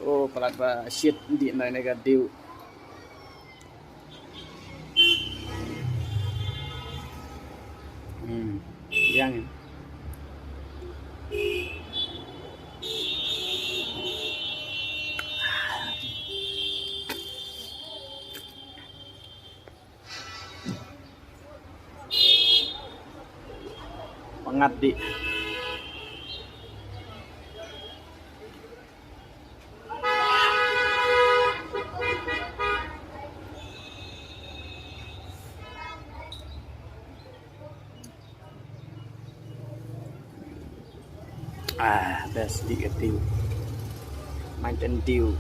oh pelat ba shit di na negatif. Yang pengabdi. Best di ketiu. Main tentiu.